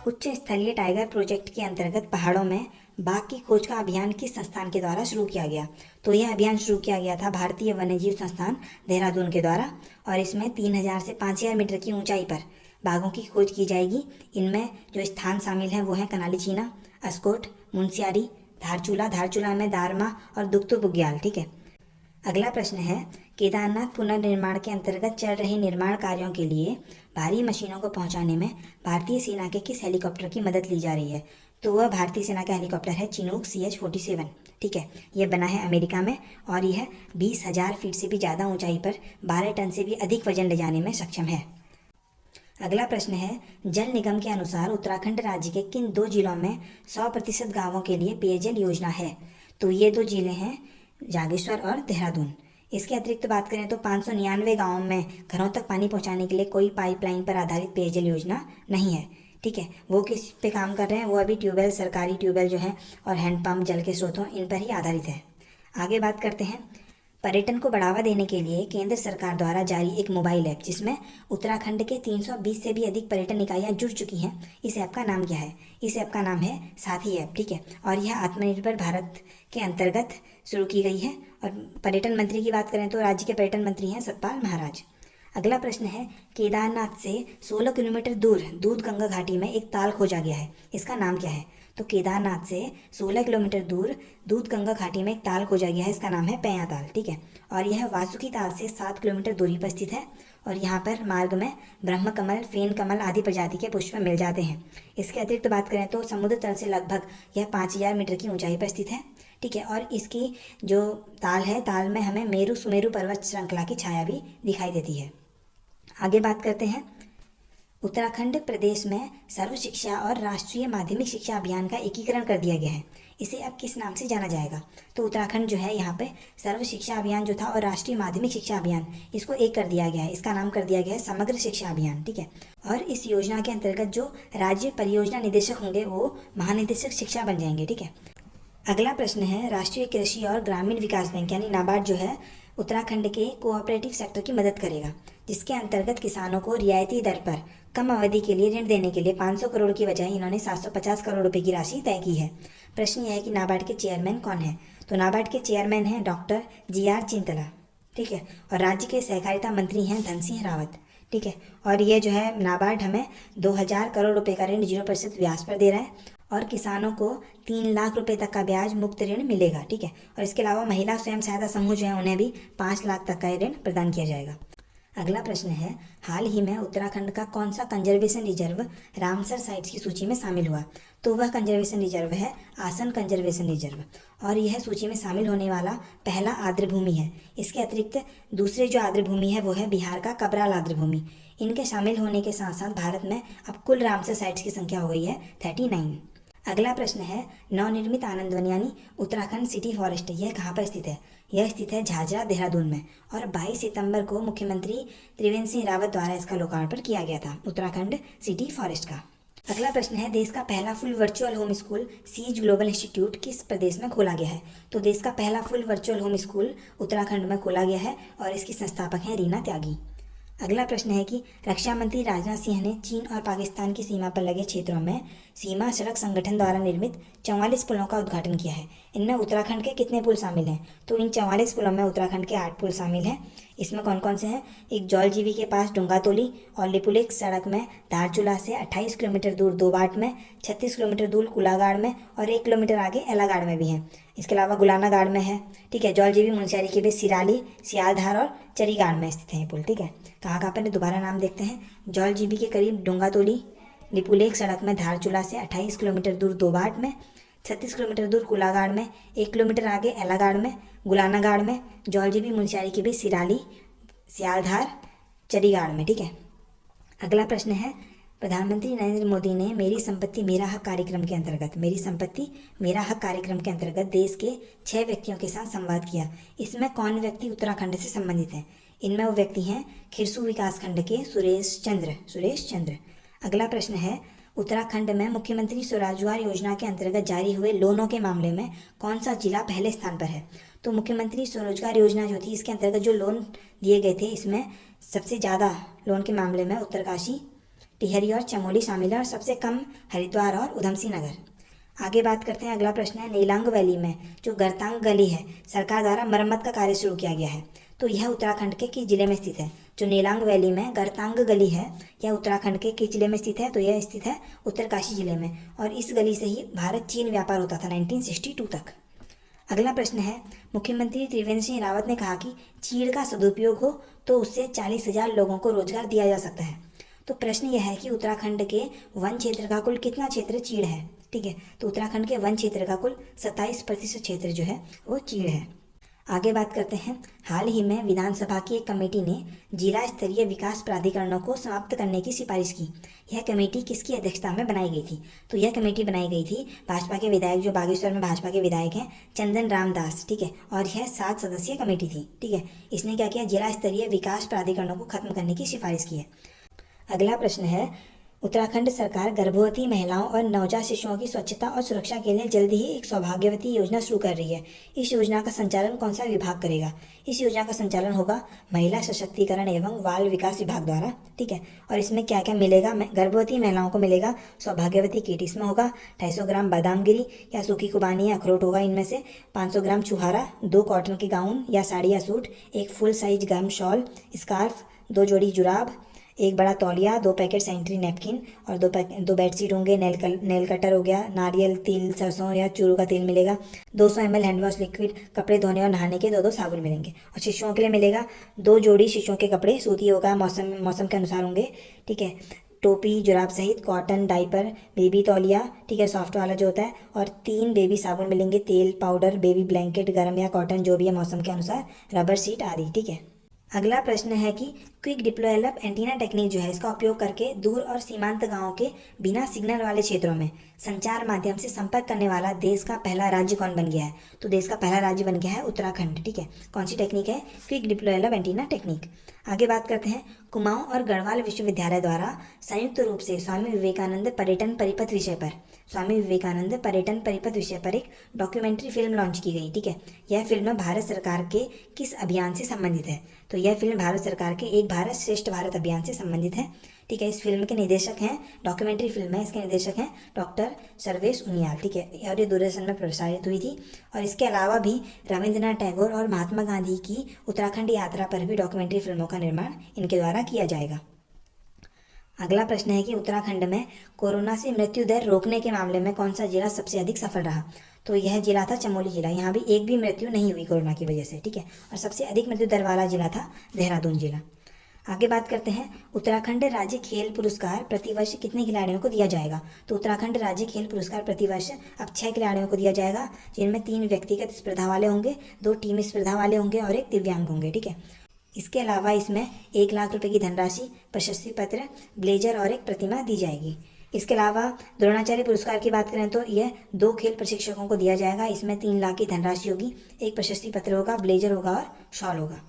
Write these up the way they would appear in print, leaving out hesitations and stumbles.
उच्च स्थलीय tiger project के अंतर्गत पहाड़ों में बाघ की खोज का अभियान किस संस्थान के द्वारा शुरू किया गया? तो यह अभियान शुरू किया गया था भारतीय वन्यजीव संस्थान देहरादून के द्वारा, और इसमें 3000 से 5000 मीटर की ऊंचाई पर बाघों की खोज की जाएगी। इनमें जो स्थान शामिल हैं वो हैं कनाली चीना, अस्कोट, मुनस्यारी, धारचूला, धारचूला में दारमा और दुगतु बुग्याल। ठीक है। अगला प्रश्न है, केदारनाथ पुनर्निर्माण के अंतर्गत चल रहे निर्माण कार्यों के लिए भारी मशीनों को पहुंचाने में भारतीय सेना के किस हेलीकॉप्टर की मदद ली जा रही है? तो वह भारतीय सेना का हेलीकॉप्टर है चिनूक CH-47। ठीक है। यह बना है अमेरिका में और यह 20,000 फीट से भी ज़्यादा ऊंचाई पर 12 टन से भी अधिक वजन ले जाने में सक्षम है। अगला प्रश्न है, जल निगम के अनुसार उत्तराखंड राज्य के किन 2 जिलों में 100% गाँवों के लिए पेयजल योजना है? तो ये 2 जिले हैं जागेश्वर और देहरादून। इसके अतिरिक्त बात करें तो 599 गाँवों में घरों तक पानी पहुंचाने के लिए कोई पाइपलाइन पर आधारित पेयजल योजना नहीं है। ठीक है। वो किस पे काम कर रहे हैं? वो अभी ट्यूबवेल, सरकारी ट्यूबवेल जो है और हैंडपम्प, जल के स्रोतों, इन पर ही आधारित है। आगे बात करते हैं, पर्यटन को बढ़ावा देने के लिए केंद्र सरकार द्वारा जारी एक मोबाइल ऐप जिसमें उत्तराखंड के 320 से भी अधिक पर्यटन इकाइयाँ जुड़ चुकी हैं, इस ऐप का नाम क्या है? इस ऐप का नाम है साथी ऐप। ठीक है। और यह आत्मनिर्भर भारत के अंतर्गत शुरू की गई है। और पर्यटन मंत्री की बात करें तो राज्य के पर्यटन मंत्री हैं सतपाल महाराज। अगला प्रश्न है, केदारनाथ से 16 किलोमीटर दूर दूध गंगा घाटी में एक ताल खोजा गया है, इसका नाम क्या है? तो केदारनाथ से 16 किलोमीटर दूर दूध गंगा घाटी में एक ताल खोजा गया है, इसका नाम है पैया ताल। ठीक है। और यह वासुकी ताल से 7 किलोमीटर दूरी पर स्थित है और यहाँ पर मार्ग में ब्रह्म कमल, फेन कमल आदि प्रजाति के पुष्प मिल जाते हैं। इसके अतिरिक्त बात करें तो समुद्र तल से लगभग यह 5000 मीटर की ऊंचाई पर स्थित है। ठीक है। और इसकी जो ताल है, ताल में हमें मेरु सुमेरु पर्वत श्रृंखला की छाया भी दिखाई देती है। आगे बात करते हैं, उत्तराखंड प्रदेश में सर्व शिक्षा और राष्ट्रीय माध्यमिक शिक्षा अभियान का एकीकरण कर दिया गया है, इसे अब किस नाम से जाना जाएगा? तो उत्तराखंड जो है यहाँ पे सर्व शिक्षा अभियान जो था और राष्ट्रीय माध्यमिक शिक्षा अभियान, इसको एक कर दिया गया है, इसका नाम कर दिया गया है समग्र शिक्षा अभियान। ठीक है। और इस योजना के अंतर्गत जो राज्य परियोजना निदेशक होंगे वो महानिदेशक शिक्षा बन जाएंगे। ठीक है। अगला प्रश्न है, राष्ट्रीय कृषि और ग्रामीण विकास बैंक यानी नाबार्ड जो है उत्तराखंड के कोऑपरेटिव सेक्टर की मदद करेगा, जिसके अंतर्गत किसानों को रियायती दर पर कम अवधि के लिए ऋण देने के लिए 500 करोड़ की बजाय इन्होंने 750 करोड़ रुपए की राशि तय की है। प्रश्न यह है कि नाबार्ड के चेयरमैन कौन है? तो नाबार्ड के चेयरमैन हैं डॉक्टर GR चिंतला। ठीक है। और राज्य के सहकारिता मंत्री हैं धन सिंह रावत। ठीक है। और ये जो है नाबार्ड हमें 2000 करोड़ रुपए का ऋण 0% ब्याज पर दे रहा है और किसानों को 3 लाख रुपए तक का ब्याज मुक्त ऋण मिलेगा। ठीक है। और इसके अलावा महिला स्वयं सहायता समूह जो है उन्हें भी 5 लाख तक का ऋण प्रदान किया जाएगा। अगला प्रश्न है, हाल ही में उत्तराखंड का कौन सा कंजर्वेशन रिजर्व रामसर साइट्स की सूची में शामिल हुआ? तो वह कंजर्वेशन रिजर्व है आसन कंजर्वेशन रिजर्व और यह सूची में शामिल होने वाला पहला आर्द्र भूमि है। इसके अतिरिक्त दूसरे जो आर्द्र भूमि है वो है बिहार का कबराल आर्द्र भूमि। इनके शामिल होने के साथ साथ भारत में अब कुल रामसर साइट्स की संख्या हो गई है 39। अगला प्रश्न है, नवनिर्मित आनंदवन यानी उत्तराखंड सिटी फॉरेस्ट, यह कहाँ पर स्थित है? यह स्थित है झाझरा देहरादून में और 22 सितंबर को मुख्यमंत्री त्रिवेंद्र सिंह रावत द्वारा इसका लोकार्पण किया गया था, उत्तराखंड सिटी फॉरेस्ट का। अगला प्रश्न है, देश का पहला फुल वर्चुअल होम स्कूल सीज ग्लोबल इंस्टीट्यूट किस प्रदेश में खोला गया है? तो देश का पहला full virtual home school Uttarakhand में खोला गया है और इसकी संस्थापक हैं रीना त्यागी। अगला प्रश्न है कि रक्षा मंत्री राजनाथ सिंह ने चीन और पाकिस्तान की सीमा पर लगे क्षेत्रों में सीमा सड़क संगठन द्वारा निर्मित 44 पुलों का उद्घाटन किया है। इनमें उत्तराखंड के कितने पुल शामिल हैं? तो इन 44 पुलों में उत्तराखंड के 8 पुल शामिल हैं। इसमें कौन कौन से हैं? एक जौलजीबी के पास डुंगातोली और लिपुलेख सड़क में धारचूला से 28 किलोमीटर दूर दोबाट में, 36 किलोमीटर दूर कुलागाड़ में और 1 किलोमीटर आगे एलागाड़ में भी हैं। इसके अलावा गुलानागाड़ में है। ठीक है। जौलजीबी मुनस्यारी के बीच सिराली, सियालधार और चरीगाड़ में स्थित है ये पुल। ठीक है। कहाँ पर दोबारा नाम देखते हैं, जौलजीबी के करीब डुंगातोली, लिपुलेख सड़क में धारचूला से 28 किलोमीटर दूर दोबाट में, 36 किलोमीटर दूर कुलागाड़ में, 1 किलोमीटर आगे एलागाड़ में, गुलानागाड़ में, जौलजीबी मुनस्यारी के बीच सिराली, सियालधार, चरीगाड़ में। ठीक है। अगला प्रश्न है, प्रधानमंत्री नरेंद्र मोदी ने मेरी संपत्ति मेरा हक कार्यक्रम के अंतर्गत देश के 6 व्यक्तियों के साथ संवाद किया। इसमें कौन व्यक्ति उत्तराखंड से संबंधित हैं? इनमें वो व्यक्ति हैं खिरसू विकास खंड के सुरेश चंद्र। अगला प्रश्न है, उत्तराखंड में मुख्यमंत्री स्वरोजगार योजना के अंतर्गत जारी हुए लोनों के मामले में कौन सा जिला पहले स्थान पर है? तो मुख्यमंत्री स्वरोजगार योजना जो थी इसके अंतर्गत जो लोन दिए गए थे इसमें सबसे ज़्यादा लोन के मामले में उत्तरकाशी, टिहरी और चमोली शामिल है और सबसे कम हरिद्वार और उधमसिंह नगर। आगे बात करते हैं। अगला प्रश्न है, नेलांग वैली में जो गरतांग गली है सरकार द्वारा मरम्मत का कार्य शुरू किया गया है, तो यह उत्तराखंड के किस जिले में स्थित है? जो नेलांग वैली में गरतांग गली है यह उत्तराखंड के किस जिले में स्थित है? तो यह स्थित है उत्तरकाशी जिले में और इस गली से ही भारत चीन व्यापार होता था 1962 तक। अगला प्रश्न है, मुख्यमंत्री त्रिवेंद्र सिंह रावत ने कहा कि चीड़ का सदुपयोग हो तो उससे 40,000 लोगों को रोजगार दिया जा सकता है। तो प्रश्न यह है कि उत्तराखंड के वन क्षेत्र का कुल कितना क्षेत्र चीड़ है? ठीक है, तो उत्तराखंड के वन क्षेत्र का कुल 27% क्षेत्र जो है वो चीड़ है। आगे बात करते हैं। हाल ही में विधानसभा की एक कमेटी ने जिला स्तरीय विकास प्राधिकरणों को समाप्त करने की सिफारिश की। यह कमेटी किसकी अध्यक्षता में बनाई गई थी? तो यह कमेटी बनाई गई थी भाजपा के विधायक, जो बागेश्वर में भाजपा के विधायक हैं, चंदन राम दास। ठीक है, और यह 7 सदस्यीय कमेटी थी। ठीक है, इसने क्या किया? जिला स्तरीय विकास प्राधिकरणों को खत्म करने की सिफारिश की है। अगला प्रश्न है, उत्तराखंड सरकार गर्भवती महिलाओं और नवजात शिशुओं की स्वच्छता और सुरक्षा के लिए जल्द ही एक सौभाग्यवती योजना शुरू कर रही है। इस योजना का संचालन कौन सा विभाग करेगा? इस योजना का संचालन होगा महिला सशक्तिकरण एवं बाल विकास विभाग द्वारा। ठीक है, और इसमें क्या क्या मिलेगा? गर्भवती महिलाओं को मिलेगा सौभाग्यवती किट। इसमें होगा 250 ग्राम बादाम गिरी या सूखी खुबानी या अखरोट होगा इनमें से, 500 ग्राम छुहारा, 2 कॉटन के गाउन या साड़ी या सूट, एक फुल साइज गर्म शॉल, स्कार्फ, 2 जोड़ी जुराब, एक बड़ा तौलिया, 2 पैकेट सैनिटरी नैपकिन और 2 बेडशीट होंगे, नेल कटर हो गया, नारियल तिल, सरसों या चूरू का तेल मिलेगा, 200 ml हैंड वॉश लिक्विड, कपड़े धोने और नहाने के 2 साबुन मिलेंगे। और शिशुओं के लिए मिलेगा 2 जोड़ी शिशुओं के कपड़े, सूती होगा, मौसम के अनुसार होंगे। ठीक है, टोपी जुराब सहित कॉटन डाइपर, बेबी तौलिया, ठीक है सॉफ्ट वाला जो होता है, और 3 बेबी साबुन मिलेंगे, तेल पाउडर, बेबी ब्लैंकेट गर्म या कॉटन जो भी है मौसम के अनुसार, रबर सीट आदि। ठीक है, अगला प्रश्न है कि क्विक डिप्लॉयबल एंटीना टेक्निक जो है इसका उपयोग करके दूर और सीमांत गांवों के बिना सिग्नल वाले क्षेत्रों में संचार माध्यम से संपर्क करने वाला देश का पहला राज्य कौन बन गया है? तो देश का पहला राज्य बन गया है उत्तराखंड। ठीक है, कौन सी टेक्निक है? Quick deployable antenna technique. आगे बात करते हैं। कुमाऊं और गढ़वाल विश्वविद्यालय द्वारा संयुक्त रूप से स्वामी विवेकानंद पर्यटन परिपथ विषय पर एक डॉक्यूमेंट्री फिल्म लॉन्च की गई। ठीक है, यह फिल्म भारत सरकार के किस अभियान से संबंधित है? तो यह फिल्म भारत सरकार के एक भारत श्रेष्ठ भारत अभियान से संबंधित है। ठीक है, इस फिल्म के निर्देशक हैं, डॉक्यूमेंट्री फिल्म है, इसके निर्देशक हैं डॉक्टर सर्वेश उनियाल। ठीक है, और ये दूरदर्शन में प्रसारित हुई थी। और इसके अलावा भी रविंद्रनाथ टैगोर और महात्मा गांधी की उत्तराखंड यात्रा पर भी डॉक्यूमेंट्री फिल्मों का निर्माण इनके द्वारा किया जाएगा। अगला प्रश्न है कि उत्तराखंड में कोरोना से मृत्यु दर रोकने के मामले में कौन सा जिला सबसे अधिक सफल रहा? तो यह जिला था चमोली जिला। यहाँ भी एक भी मृत्यु नहीं हुई कोरोना की वजह से। ठीक है, और सबसे अधिक मृत्यु दर वाला जिला था देहरादून जिला। आगे बात करते हैं। उत्तराखंड राज्य खेल पुरस्कार प्रतिवर्ष कितने खिलाड़ियों को दिया जाएगा? तो उत्तराखंड राज्य खेल पुरस्कार प्रतिवर्ष अब 6 खिलाड़ियों को दिया जाएगा, जिनमें 3 व्यक्तिगत स्पर्धा वाले होंगे, 2 टीम स्पर्धा वाले होंगे और 1 दिव्यांग होंगे। ठीक है, इसके अलावा इसमें 1 लाख रुपए की धनराशि, प्रशस्ति पत्र, ब्लेजर और एक प्रतिमा दी जाएगी। इसके अलावा द्रोणाचार्य पुरस्कार की बात करें तो यह 2 खेल प्रशिक्षकों को दिया जाएगा। इसमें 3 लाख की धनराशि होगी, 1 प्रशस्ति पत्र होगा, ब्लेजर होगा और शॉल होगा।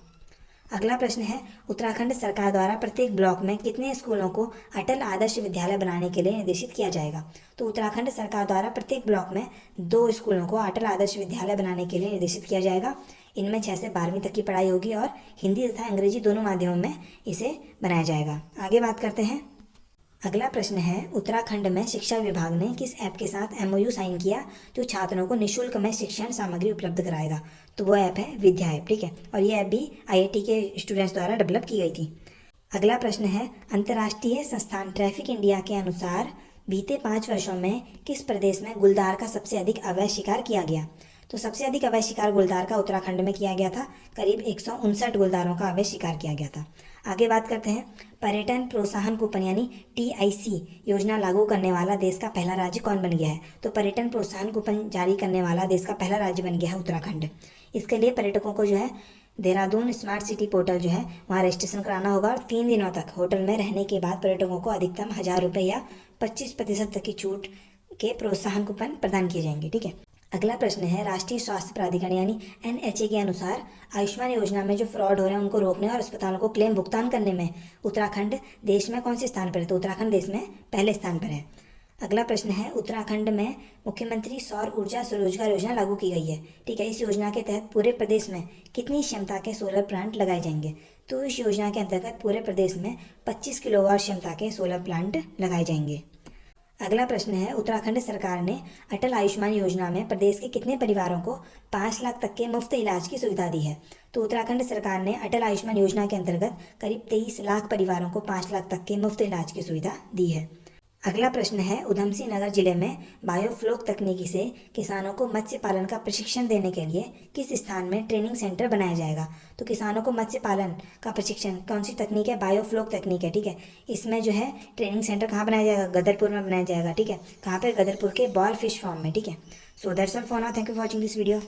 अगला प्रश्न है, उत्तराखंड सरकार द्वारा प्रत्येक ब्लॉक में कितने स्कूलों को अटल आदर्श विद्यालय बनाने के लिए निर्देशित किया जाएगा? तो उत्तराखंड सरकार द्वारा प्रत्येक ब्लॉक में 2 स्कूलों को अटल आदर्श विद्यालय बनाने के लिए निर्देशित किया जाएगा। इनमें 6 से 12वीं तक की पढ़ाई होगी और हिंदी तथा अंग्रेजी दोनों माध्यमों में इसे बनाया जाएगा। आगे बात करते हैं। अगला प्रश्न है, उत्तराखंड में शिक्षा विभाग ने किस ऐप के साथ MOU साइन किया जो छात्रों को निःशुल्क में शिक्षण सामग्री उपलब्ध कराएगा? तो वो ऐप है विद्या ऐप। ठीक है, और ये ऐप भी IIT के स्टूडेंट्स द्वारा डेवलप की गई थी। अगला प्रश्न है, अंतर्राष्ट्रीय संस्थान ट्रैफिक इंडिया के अनुसार बीते 5 वर्षों में किस प्रदेश में गुलदार का सबसे अधिक अवैध शिकार किया गया? तो सबसे अधिक अवैध शिकार गुलदार का उत्तराखंड में किया गया था। करीब 159 गुलदारों का अवैध शिकार किया गया था। आगे बात करते हैं। पर्यटन प्रोत्साहन कूपन यानी TIC योजना लागू करने वाला देश का पहला राज्य कौन बन गया है? तो पर्यटन प्रोत्साहन कूपन जारी करने वाला देश का पहला राज्य बन गया है उत्तराखंड। इसके लिए पर्यटकों को जो है देहरादून स्मार्ट सिटी पोर्टल जो है वहाँ रजिस्ट्रेशन कराना होगा और 3 दिनों तक होटल में रहने के बाद पर्यटकों को अधिकतम 1000 रुपये या 25% तक की छूट के प्रोत्साहन कूपन प्रदान किए जाएंगे। ठीक है, अगला प्रश्न है, राष्ट्रीय स्वास्थ्य प्राधिकरण यानी NHA के अनुसार आयुष्मान योजना में जो फ्रॉड हो रहे हैं उनको रोकने और अस्पतालों को क्लेम भुगतान करने में उत्तराखंड देश में कौन से स्थान पर है? तो उत्तराखंड देश में पहले स्थान पर है। अगला प्रश्न है, उत्तराखंड में मुख्यमंत्री सौर ऊर्जा स्वरोजगार योजना लागू की गई है। ठीक है, इस योजना के तहत पूरे प्रदेश में कितनी क्षमता के सोलर प्लांट लगाए जाएंगे? तो इस योजना के अंतर्गत पूरे प्रदेश में 25 किलोवाट क्षमता के सोलर प्लांट लगाए जाएंगे। अगला प्रश्न है, उत्तराखंड सरकार ने अटल आयुष्मान योजना में प्रदेश के कितने परिवारों को 5 लाख तक के मुफ्त इलाज की सुविधा दी है? तो उत्तराखंड सरकार ने अटल आयुष्मान योजना के अंतर्गत करीब 23 लाख परिवारों को 5 लाख तक के मुफ्त इलाज की सुविधा दी है। अगला प्रश्न है, उधमसिंह नगर जिले में बायोफ्लोक तकनीकी से किसानों को मत्स्य पालन का प्रशिक्षण देने के लिए किस स्थान में ट्रेनिंग सेंटर बनाया जाएगा? तो किसानों को मत्स्य पालन का प्रशिक्षण कौन सी तकनीक है? बायोफ्लोक तकनीक है। ठीक है, इसमें जो है ट्रेनिंग सेंटर कहाँ बनाया जाएगा? गदरपुर में बनाया जाएगा। ठीक है, कहाँ पे? गदरपुर के बॉल फिश फार्म में। ठीक है, so that's all for now, thank you for watching this video.